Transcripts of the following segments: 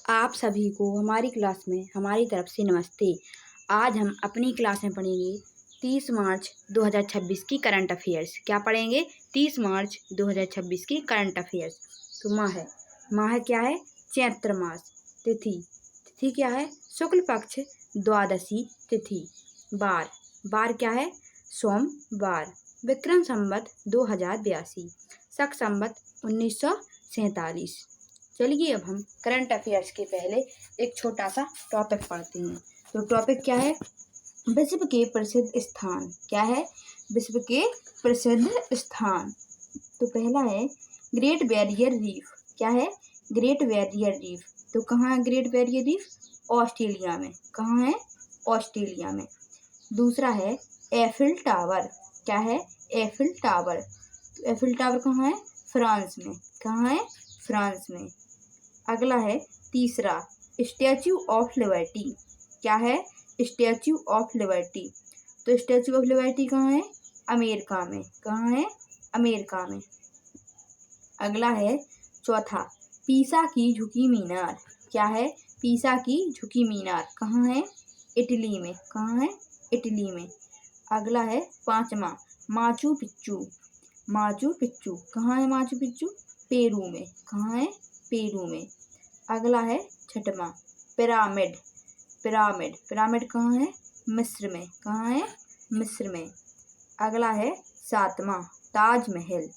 आप सभी को हमारी क्लास में हमारी तरफ से नमस्ते। आज हम अपनी क्लास में पढ़ेंगे 30 मार्च 2026 की करंट अफेयर्स। क्या पढ़ेंगे? 30 मार्च 2026 की करंट अफेयर्स। तो माह क्या है? चैत्र मास। तिथि क्या है? शुक्ल पक्ष द्वादशी तिथि। बार क्या है? सोमवार। विक्रम संवत 2082, शक संवत 1947। चलिए अब हम करंट अफेयर्स के पहले एक छोटा सा टॉपिक पढ़ते हैं। तो टॉपिक क्या है? विश्व के प्रसिद्ध स्थान। क्या है? विश्व के प्रसिद्ध स्थान। तो पहला है ग्रेट बैरियर रीफ। क्या है? Great barrier reef. तो कहाँ है ग्रेट बैरियर रीफ? ऑस्ट्रेलिया में। कहाँ है? ऑस्ट्रेलिया में। दूसरा है एफिल टावर। क्या है? Eiffel tower. तो एफिल टावर कहाँ है? फ्रांस में। कहाँ है? फ्रांस में। अगला है तीसरा स्टैच्यू ऑफ लिबर्टी। क्या है? Statue of liberty. तो स्टैच्यू ऑफ लिबर्टी कहाँ है? अमेरिका में। कहाँ है? अमेरिका में। अगला है चौथा पीसा की झुकी मीनार। क्या है? पीसा की झुकी मीनार कहाँ है? इटली में। कहाँ है? इटली में। अगला है पांचवा माचू पिच्चू। माचू पिच्चू कहाँ है? माचू पिच्चू पेरू में। कहाँ है? पेरू में। अगला है छठवां पिरामिड। पिरामिड कहाँ है? मिस्र में। कहाँ है? मिस्र में। अगला है सातवां ताजमहल।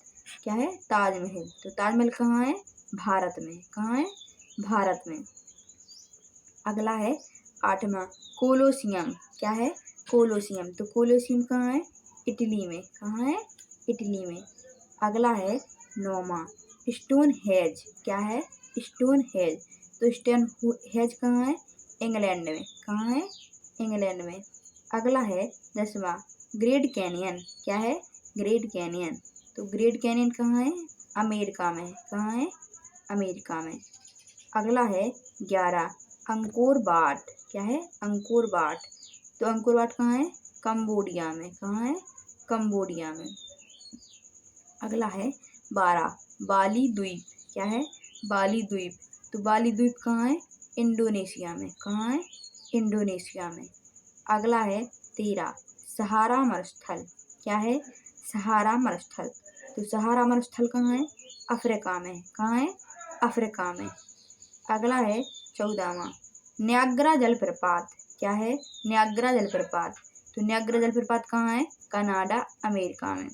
क्या है? ताजमहल। तो ताजमहल कहाँ है? भारत में। कहाँ है? भारत में। अगला है आठवां कोलोसियम। क्या है? कोलोसियम। तो कोलोसियम कहाँ है? इटली में। कहाँ है? इटली में। अगला है नौवां स्टोन हेज। क्या है? Stone hedge. तो स्टोन हेज कहाँ है? इंग्लैंड में। कहाँ है? इंग्लैंड में। अगला है 10वां ग्रेट कैनियन। क्या है? Great canyon. तो ग्रेट कैनियन कहाँ है? अमेरिका में। कहाँ है? अमेरिका में। अगला है 11 अंकोर वाट। क्या है? Angkor Wat. तो अंकोर वाट कहाँ है? कंबोडिया में। कहाँ है? कंबोडिया में। अगला है 12 बाली द्वीप। क्या है? बाली द्वीप। तो बाली द्वीप कहाँ है? इंडोनेशिया में। कहाँ है? इंडोनेशिया में। अगला है 13 सहारा मरुस्थल। क्या है? सहारा मरुस्थल। तो सहारा मरुस्थल कहाँ है? अफ्रीका में। कहाँ है? अफ्रीका में। अगला है 14वां न्याग्रा जलप्रपात। क्या है? न्याग्रा जलप्रपात। तो न्याग्रा जलप्रपात कहाँ है? कनाडा अमेरिका में।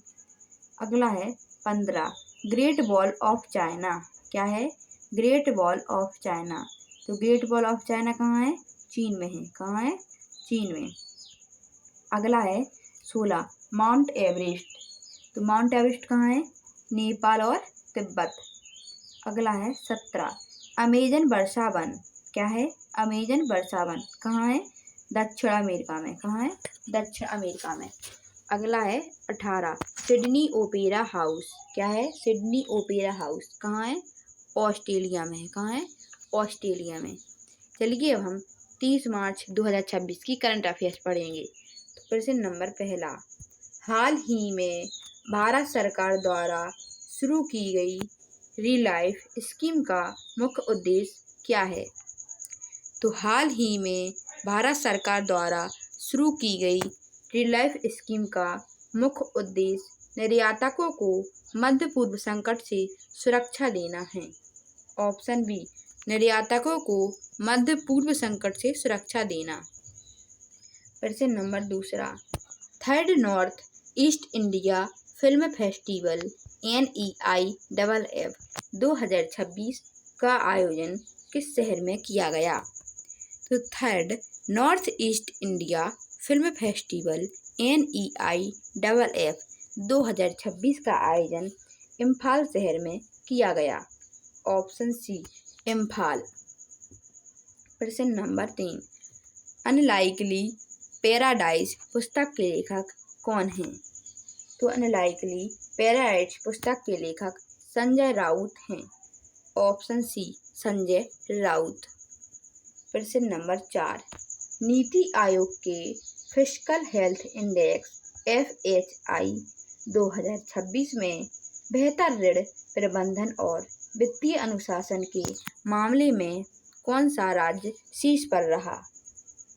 अगला है 15 ग्रेट वॉल ऑफ चाइना। क्या है? Great wall of China. तो ग्रेट वॉल ऑफ चाइना कहाँ है? चीन में है। कहाँ है? चीन में। अगला है 16 माउंट एवरेस्ट। तो माउंट एवरेस्ट कहाँ है? नेपाल और तिब्बत। अगला है 17 अमेजन वर्षा वन। क्या है? अमेजन वर्षा वन कहाँ है? दक्षिण अमेरिका में। कहाँ है? दक्षिण अमेरिका में। अगला है 18 सिडनी ओपेरा हाउस। क्या है? सिडनी ओपेरा हाउस कहाँ है? ऑस्ट्रेलिया में। कहाँ है? ऑस्ट्रेलिया में। चलिए अब हम 30 मार्च 2026 की करंट अफेयर्स पढ़ेंगे। तो प्रश्न नंबर पहला हाल ही में भारत सरकार द्वारा शुरू की गई रिलाइफ स्कीम का मुख्य उद्देश्य क्या है? तो हाल ही में भारत सरकार द्वारा शुरू की गई रिलाइफ स्कीम का मुख्य उद्देश्य निर्यातकों को मध्य पूर्व संकट से सुरक्षा देना है। ऑप्शन बी निर्यातकों को मध्य पूर्व संकट से सुरक्षा देना। प्रश्न नंबर दूसरा third North East India film festival NEIFF 2026 का आयोजन किस शहर में किया गया? तो third North East India film festival NEIFF 2026 का आयोजन इम्फाल शहर में किया गया। Option C Imphal. प्रश्न नंबर 3 अनलाइकली पैराडाइज पुस्तक के लेखक कौन हैं? तो अनलाइकली पैराडाइज पुस्तक के लेखक संजय राउत हैं। Option C Sanjay Raut. प्रश्न नंबर 4 नीति आयोग के फिस्कल हेल्थ इंडेक्स FHI 2026 में बेहतर ऋण प्रबंधन और वित्तीय अनुशासन के मामले में कौन सा राज्य शीर्ष पर रहा?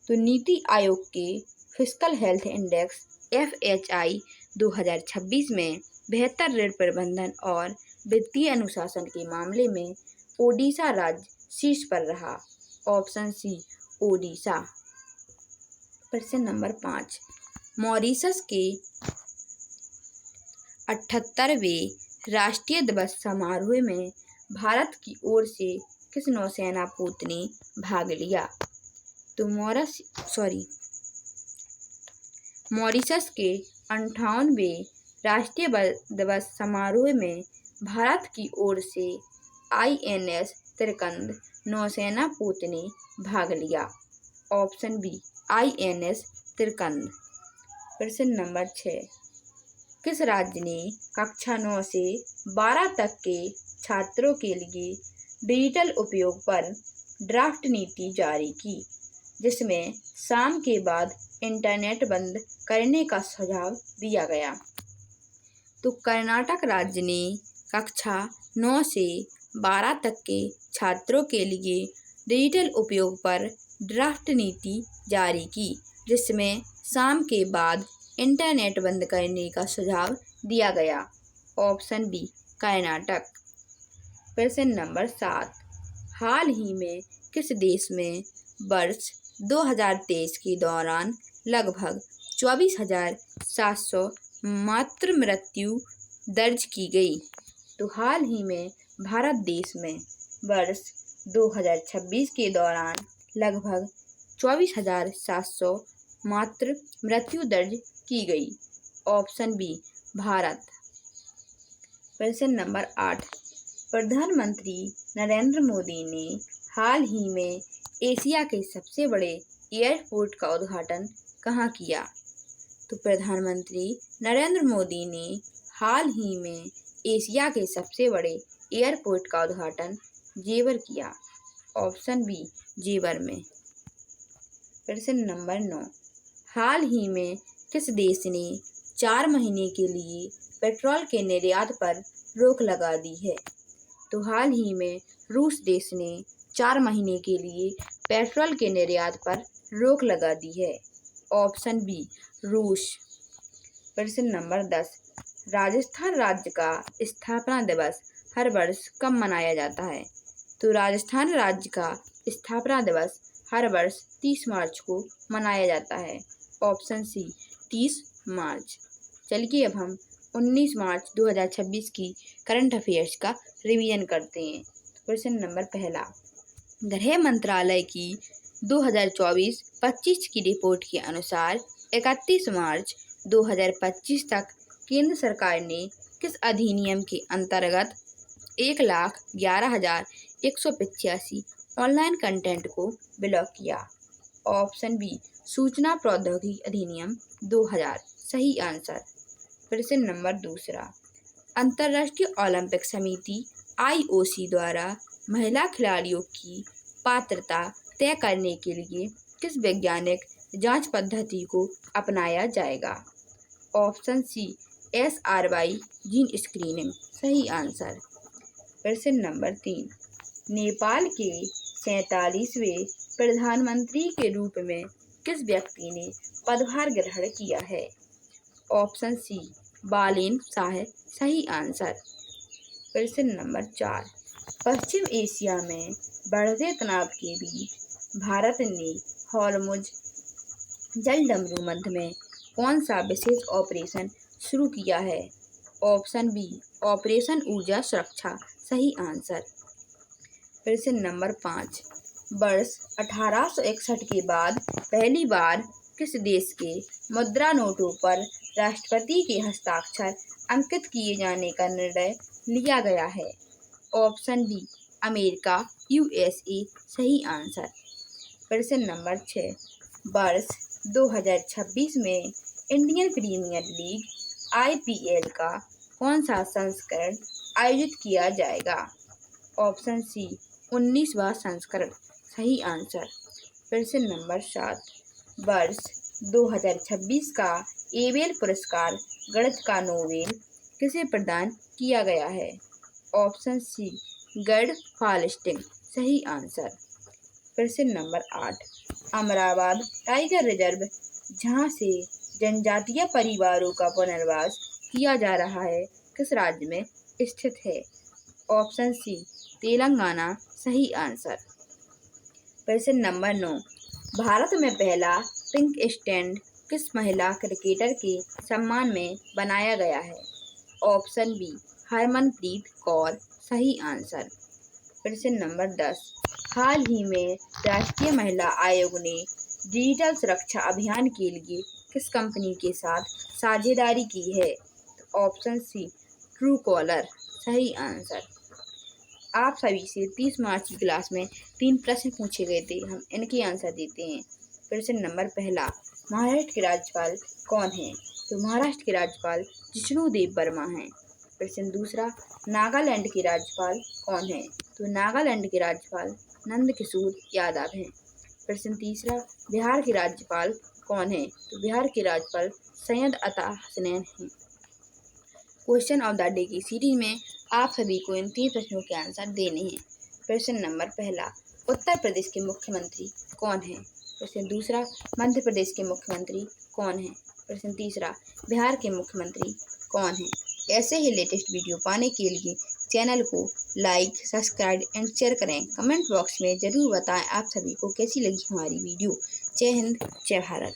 तो नीति आयोग के फिस्कल हेल्थ इंडेक्स FHI 2026 में बेहतर ऋण प्रबंधन और वित्तीय अनुशासन के मामले में ओडिशा राज्य शीर्ष पर रहा। Option C Odisha. प्रश्न नंबर 5, मॉरिशस के 78वें राष्ट्रीय दिवस समारोह में भारत की ओर से किस नौसेना पोत ने भाग लिया? तो मॉरिशस के 58वें राष्ट्रीय दिवस समारोह में भारत की ओर से INS तिरकंद नौसेना पोत ने भाग लिया। Option B INS Trikand. प्रश्न नंबर 6, किस राज्य ने कक्षा 9 से 12 तक के छात्रों के लिए डिजिटल उपयोग पर ड्राफ्ट नीति जारी की, जिसमें शाम के बाद इंटरनेट बंद करने का सुझाव दिया गया? तो कर्नाटक राज्य ने कक्षा 9 से 12 तक के छात्रों के लिए डिजिटल उपयोग पर ड्राफ्ट नीति जारी की, जिसमें शाम के बाद इंटरनेट बंद करने का सुझाव दिया गया। Option B Karnataka. प्रश्न नंबर 7, हाल ही में किस देश में वर्ष 2023 के दौरान लगभग 24,700 मातृ मृत्यु दर्ज की गई? तो हाल ही में भारत देश में वर्ष 2026 के दौरान लगभग 24,700 मातृ मृत्यु दर्ज की गई। Option B Bharat. प्रश्न नंबर 8, प्रधानमंत्री नरेंद्र मोदी ने हाल ही में एशिया के सबसे बड़े एयरपोर्ट का उद्घाटन कहाँ किया? तो प्रधानमंत्री नरेंद्र मोदी ने हाल ही में एशिया के सबसे बड़े एयरपोर्ट का उद्घाटन जेवर किया। ऑप्शन बी जेवर में। प्रश्न नंबर 9, हाल ही में किस देश ने 4 महीने के लिए पेट्रोल के निर्यात पर रोक लगा दी है? तो हाल ही में रूस देश ने 4 महीने के लिए पेट्रोल के निर्यात पर रोक लगा दी है। ऑप्शन बी रूस। प्रश्न नंबर 10, राजस्थान राज्य का स्थापना दिवस हर वर्ष कब मनाया जाता है? तो राजस्थान राज्य का स्थापना दिवस हर वर्ष 30 मार्च को मनाया जाता है। ऑप्शन सी 30 मार्च। चलिए अब हम 19 मार्च 2026 की करंट अफेयर्स का रिवीजन करते हैं। क्वेश्चन नंबर 1, गृह मंत्रालय की 2024-25 की रिपोर्ट के अनुसार 31 मार्च 2025 तक केंद्र सरकार ने किस अधिनियम के अंतर्गत 1,11,185 ऑनलाइन कंटेंट को ब्लॉक किया? ऑप्शन बी सूचना प्रौद्योगिकी अधिनियम 2000 सही आंसर। प्रश्न नंबर 2, अंतर्राष्ट्रीय ओलंपिक समिति IOC द्वारा महिला खिलाड़ियों की पात्रता तय करने के लिए किस वैज्ञानिक जांच पद्धति को अपनाया जाएगा? Option C SRY gene screening सही आंसर। प्रश्न नंबर 3, नेपाल के 47वें प्रधानमंत्री के रूप में किस व्यक्ति ने पदभार ग्रहण किया है? ऑप्शन सी बालेन शाह सही आंसर। प्रश्न नंबर 4, पश्चिम एशिया में बढ़ते तनाव के बीच भारत ने हॉर्मुज जलडमरू मध्य में कौन सा विशेष ऑपरेशन शुरू किया है? ऑप्शन बी ऑपरेशन ऊर्जा सुरक्षा सही आंसर। प्रश्न नंबर 5, वर्ष 1861 के बाद पहली बार किस देश के मुद्रा नोटों पर राष्ट्रपति के हस्ताक्षर अंकित किए जाने का निर्णय लिया गया है? ऑप्शन बी अमेरिका USA सही आंसर। प्रश्न नंबर 6, वर्ष 2026 में इंडियन प्रीमियर लीग IPL का कौन सा संस्करण आयोजित किया जाएगा? ऑप्शन सी 19वां संस्करण सही आंसर। प्रश्न नंबर 7, वर्ष 2026 का एबेल पुरस्कार गणित का नोबेल किसे प्रदान किया गया है? ऑप्शन सी गर्ड फाल्स्टिंग सही आंसर। प्रश्न नंबर 8, अमरावती टाइगर रिजर्व जहाँ से जनजातीय परिवारों का पुनर्वास किया जा रहा है किस राज्य में स्थित है? ऑप्शन सी तेलंगाना सही आंसर। प्रश्न नंबर 9, भारत में पहला पिंक स्टैंड किस महिला क्रिकेटर के सम्मान में बनाया गया है? ऑप्शन बी हरमनप्रीत कौर सही आंसर। प्रश्न नंबर 10, हाल ही में राष्ट्रीय महिला आयोग ने डिजिटल सुरक्षा अभियान के लिए किस कंपनी के साथ साझेदारी की है? ऑप्शन सी ट्रू कॉलर सही आंसर। आप सभी से 30 मार्च की क्लास में 3 प्रश्न पूछे गए थे, हम इनके आंसर देते हैं। प्रश्न नंबर पहला, महाराष्ट्र के राज्यपाल कौन हैं? तो महाराष्ट्र के राज्यपाल जिष्णुदेव वर्मा हैं। प्रश्न दूसरा, नागालैंड के राज्यपाल कौन हैं? तो नागालैंड के राज्यपाल नंदकिशोर यादव हैं। प्रश्न तीसरा, बिहार के राज्यपाल कौन हैं? तो बिहार के राज्यपाल सैयद अता हसनैन हैं। क्वेश्चन ऑफ द डे की सीरीज में आप सभी को इन 3 प्रश्नों के आंसर देने हैं। प्रश्न नंबर पहला, उत्तर प्रदेश के मुख्यमंत्री कौन हैं? प्रश्न दूसरा, मध्य प्रदेश के मुख्यमंत्री कौन हैं? प्रश्न तीसरा, बिहार के मुख्यमंत्री कौन हैं? ऐसे ही लेटेस्ट वीडियो पाने के लिए चैनल को लाइक, सब्सक्राइब एंड शेयर करें। कमेंट बॉक्स में ज़रूर बताएं आप सभी को कैसी लगी हमारी वीडियो। जय हिंद, जय भारत।